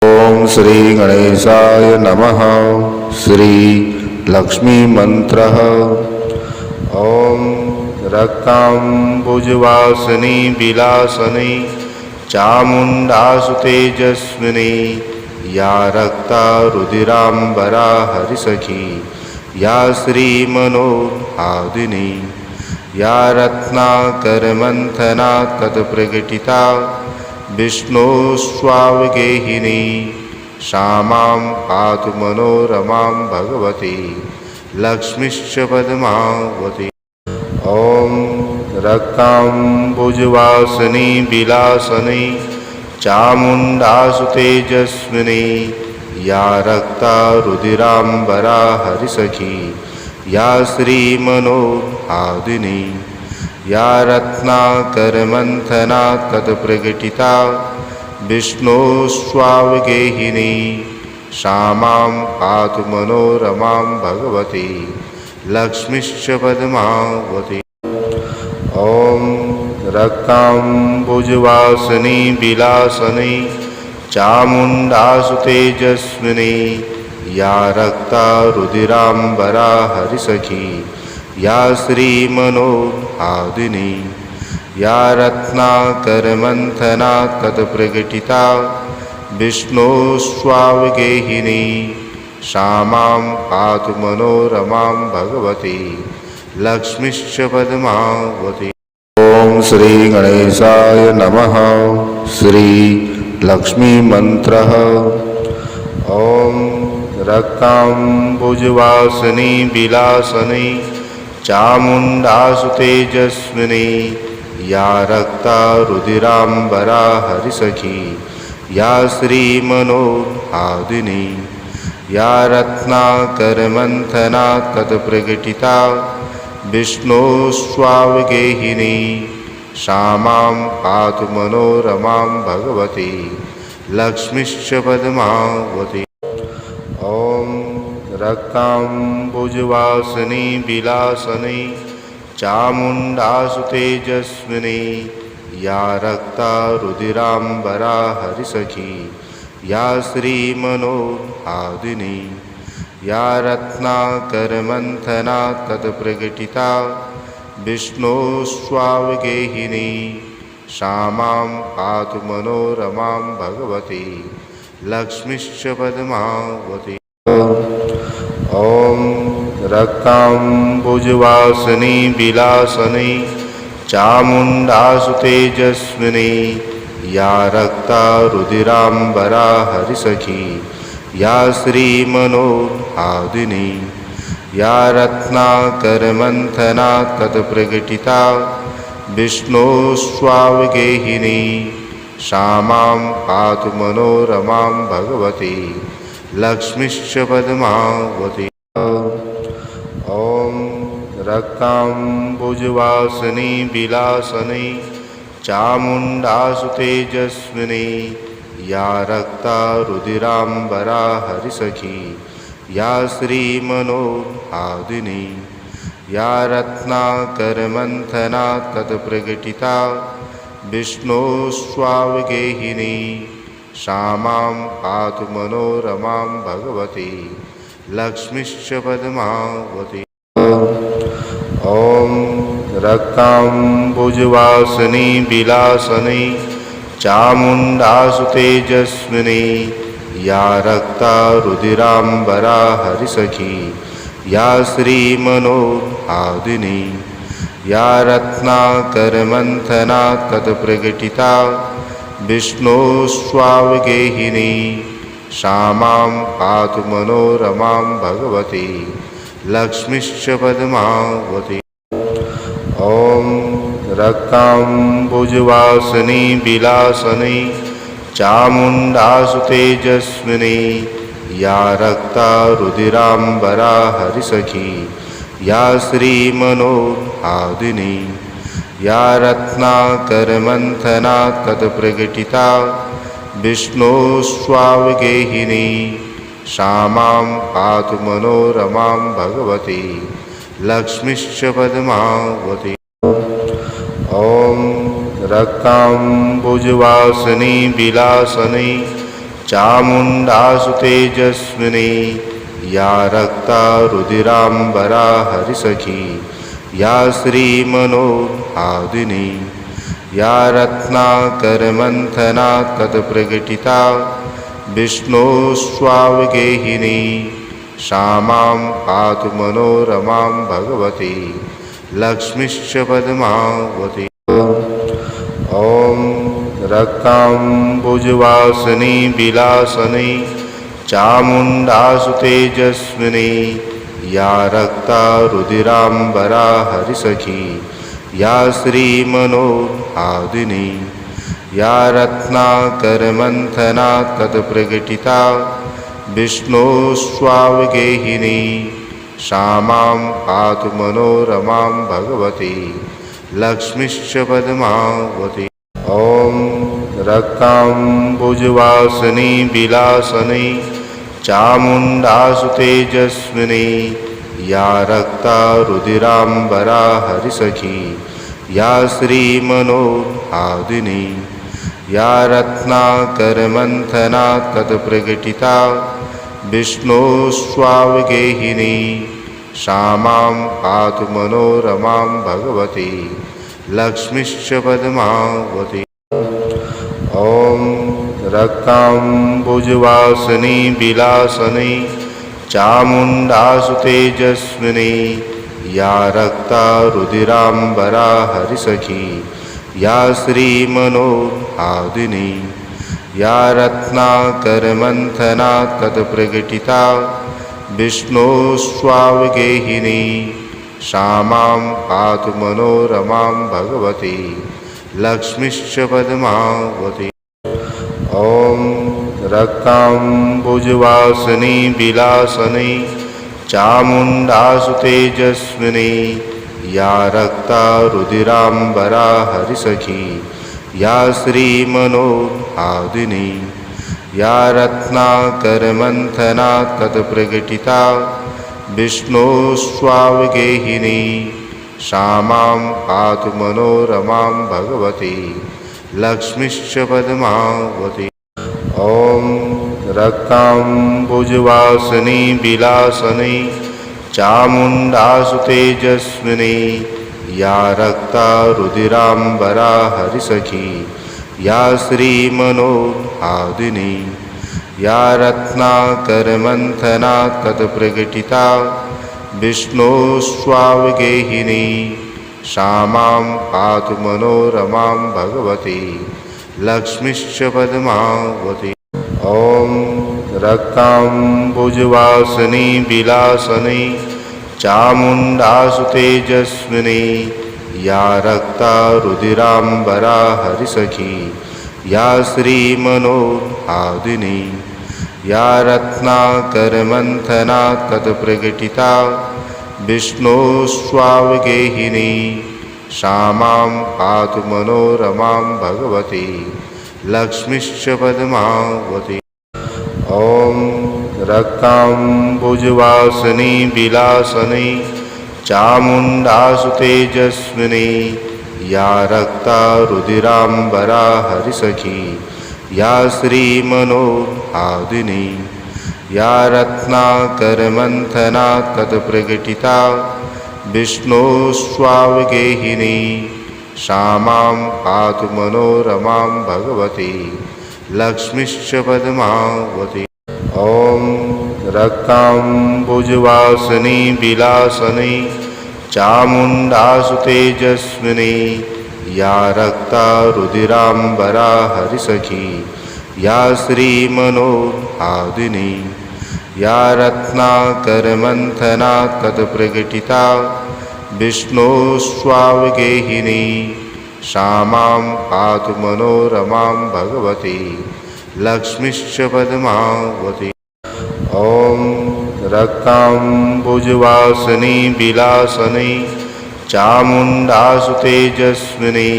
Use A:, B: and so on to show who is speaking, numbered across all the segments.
A: ओम श्री गणेशाय नमः। श्री लक्ष्मी मंत्र। ओम रक्तांबुजवासिनी विलासनी चामुंडासु तेजस्विनी या रक्ता रुधिरांबरा हरिसखी या श्रीमनोहादिनी या रत्नाकरमंथना तत्प्रकटिता विष्णोस्वावगेहिनी श्यामां पातु मनोरमां भगवती लक्ष्मीश्च पद्मावती। ओम रक्तांबुजवासिनी विलासनी चामुंडासु तेजस्विनी या रक्ता रुधिरांबरा हरिसखी या श्रीमनोहादिनी या रत्नाकरमंथना तत्प्रकटिता विष्णोस्वावगेहिनी श्यामां पातु मनोरमां भगवती लक्ष्मीश्च पद्मावती। ओम रक्तांबुजवासिनी विलासनी चामुंडासु तेजस्विनी या रक्ता रुधिरांबरा हरिसखी या श्रीमनोहादिनी या रत्नाकरमंथना तत्प्रकटिता विष्णोस्वावगेहिनी श्यामां पातु मनोरमां भगवती लक्ष्मीश्च पद्मावती। ओम श्री गणेशाय नमः। श्री लक्ष्मी मंत्र। ओम रक्तांबुजवासिनी विलासनी चामुंडासु तेजस्विनी या रक्ता रुधिरांबरा हरिसखी या श्रीमनोहादिनी या रत्नाकरमंथना तत्प्रकटिता विष्णोस्वावगेहिनी श्यामां पातु मनोरमां भगवती लक्ष्मीश्च पद्मावती। ओम रक्तांबुजवासिनी विलासनी चामुंडासु तेजस्विनी या रक्ता रुधिरांबरा हरिसखी या श्रीमनोहादिनी या रत्नाकरमंथना तत्प्रकटिता विष्णोस्वावगेहिनी श्यामां पातु मनोरमां भगवती लक्ष्मीश्च पद्मावती। ओम रक्तांबुजवासिनी विलासनी चामुंडासु तेजस्विनी या रक्ता रुधिरांबरा हरिसखी या श्रीमनोहादिनी या रत्नाकरमंथना तत्प्रकटिता विष्णोस्वावगेहिनी श्यामां पातु मनोरमां भगवती लक्ष्मीश्च पद्मावती। ओम रक्तांबुजवासिनी विलासनी चामुंडासु तेजस्विनी या रक्ता रुधिरांबरा हरिसखी या श्रीमनोहादिनी या रत्नाकरमंथना तत्प्रकटिता विष्णोस्वावगेहिनी श्यामां पातु मनोरमां भगवती लक्ष्मीश्च पद्मावती। ओम रक्तांबुजवासिनी विलासनी चामुंडासु तेजस्विनी या रक्ता रुधिरांबरा हरिसखी या श्रीमनोहादिनी या रत्नाकरमंथना तत्प्रकटिता विष्णोस्वावगेहिनी श्यामां पातु मनोरमां भगवती लक्ष्मीश्च पद्मावती। ओम रक्तांबुजवासिनी विलासनी चामुंडासु तेजस्विनी या रक्ता रुधिरांबरा हरिसखी या श्रीमनोहादिनी या रत्नाकरमंथना तत्प्रकटिता विष्णोस्वावगेहिनी श्यामां पातु मनोरमां भगवती लक्ष्मीश्च पद्मावती। ओम रक्तांबुजवासिनी विलासनी चामुण्डासु तेजस्विनी या रक्ता रुधिराम्बरा हरिसखी या श्रीमनोहादिनी या रत्नाकरमन्थना तत्प्रकटिता विष्णोस्वावगेहिनी सा मां पातु मनोरमां भगवती लक्ष्मीश्च पद्मावती। ॐ रक्ताम्बुजवासिनी विलासनी चामुण्डासु तेजस्विनी या रक्ता रुधिराम्बरा हरिसखी या श्रीमनोहादिनी या रत्नाकरमन्थना तत्प्रकटिता विष्णोस्वावगेहिनी सा मां पातु मनोरमां भगवती लक्ष्मीश्च पद्मावती। ॐ रक्ताम्बुजवासिनी विलासनी चामुण्डासु तेजस्विनी या रक्ता रुधिराम्बरा हरिसखी या श्रीमनोहादिनी या रत्नाकरमन्थना तत्प्रकटिता विष्णोस्वावगेहिनी सा मां पातु मनोरमां भगवती लक्ष्मीश्च पद्मावती। ॐ रक्ताम्बुजवासिनी विलासनी चामुण्डासु तेजस्विनी या रक्ता रुधिराम्बरा हरिसखी या श्रीमनोहादिनी या रत्नाकरमन्थना तत्प्रकटिता विष्णोस्वावगेहिनी सा मां पातु मनोरमां भगवती लक्ष्मीश्च पद्मावती। ॐ रक्ताम्बुजवासिनी विलासनी चामुण्डासु तेजस्विनी या रक्ता रुधिराम्बरा हरिसखी या श्रीमनोहादिनी या रत्नाकरमन्थना तत्प्रकटिता विष्णोस्वावगेहिनी सा मां पातु मनोरमां भगवती लक्ष्मीश्च पद्मावती। ॐ रक्ताम्बुजवासिनी विलासनी चामुण्डासु तेजस्विनी या रक्ता रुधिराम्बरा हरिसखी या श्रीमनोहादिनी या रत्नाकरमन्थना तत्प्रकटिता विष्णोस्वावगेहिनी सा मां पातु मनोरमां भगवती लक्ष्मीश्च पद्मावती। ॐ रक्ताम्बुजवासिनी विलासनी चामुण्डासु तेजस्विनी या रक्ता रुधिराम्बरा हरिसखी या श्रीमनोहादिनी या रत्नाकरमन्थना तत्प्रकटिता विष्णोस्वावगेहिनी सा मां पातु मनोरमां भगवती लक्ष्मीश्च पद्मावती। ॐ रक्ताम्बुजवासिनी विलासनी चामुण्डासु तेजस्विनी या रक्ता रुधिराम्बरा हरिसखी या श्रीमनोहादिनी या रत्नाकरमन्थना तत्प्रकटिता विष्णोस्वावगेहिनी सा मां पातु मनोरमां भगवती लक्ष्मीश्च पद्मावती। ॐ रक्ताम्बुजवासिनी विलासनी चामुण्डासु तेजस्विनी या रक्ता रुधिराम्बरा हरिसखी या श्रीमनोहादिनी या रत्नाकरमन्थना तत्प्रकटिता विष्णोस्वावगेहिनी सा मां पातु मनोरमां भगवती लक्ष्मीश्च पद्मावती। ॐ रक्ताम्बुजवासिनी विलासनी चामुण्डासु तेजस्विनी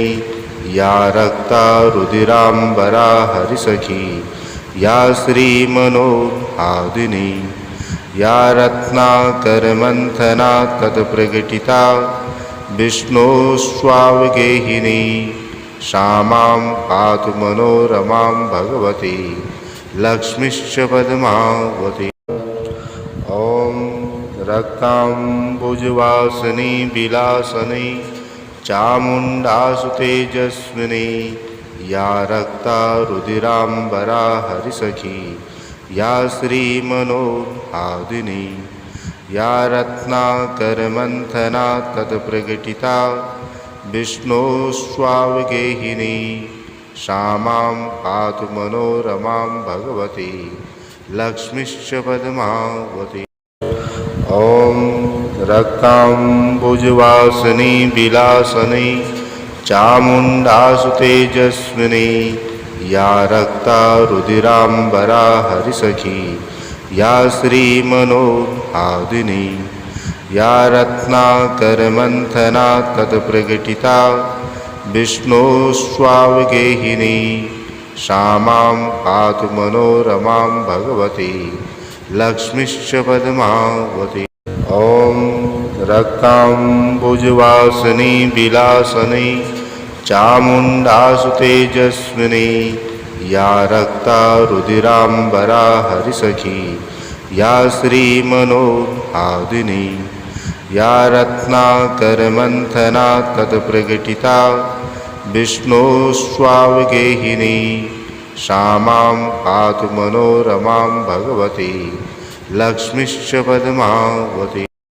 A: या रक्ता रुधिराम्बरा हरिसखी या श्रीमनोहादिनी या रत्नाकरमन्थना तत्प्रकटिता विष्णोस्वावगेहिनी सा मां पातु मनोरमां भगवती लक्ष्मीश्च पद्मावती। ॐ रक्ताम्बुजवासिनी विलासनी चामुण्डासु तेजस्विनी या रक्ता रुधिराम्बरा हरिसखी या श्रीमनोहादिनी या रत्नाकरमन्थना तत्प्रकटिता विष्णोस्वावगेहिनी श्यामां पातु मनोरमां भगवती लक्ष्मीश्च पद्मावती। ॐ रक्ताम्बुजवासिनी विलासनी चामुण्डासु तेजस्विनी या रक्ता रुधिराम्बरा हरिसखी या श्रीमनोहादिनी या रत्नाकरमन्थना तत्प्रकटिता विष्णोस्वावगेहिनी श्यामां पातु मनोरमां भगवती लक्ष्मीश्च पद्मावती। ॐ रक्ताम्बुजवासिनी विलासनी चामुण्डासु तेजस्विनी या रक्ता रुधिराम्बरा हरिसखी या श्रीमनोहादिनी या रत्नाकरमन्थना तत्प्रकटिता विष्णोस्वावगेहिनी श्यामां पातु मनोरमां भगवती लक्ष्मीश्च पद्मावती।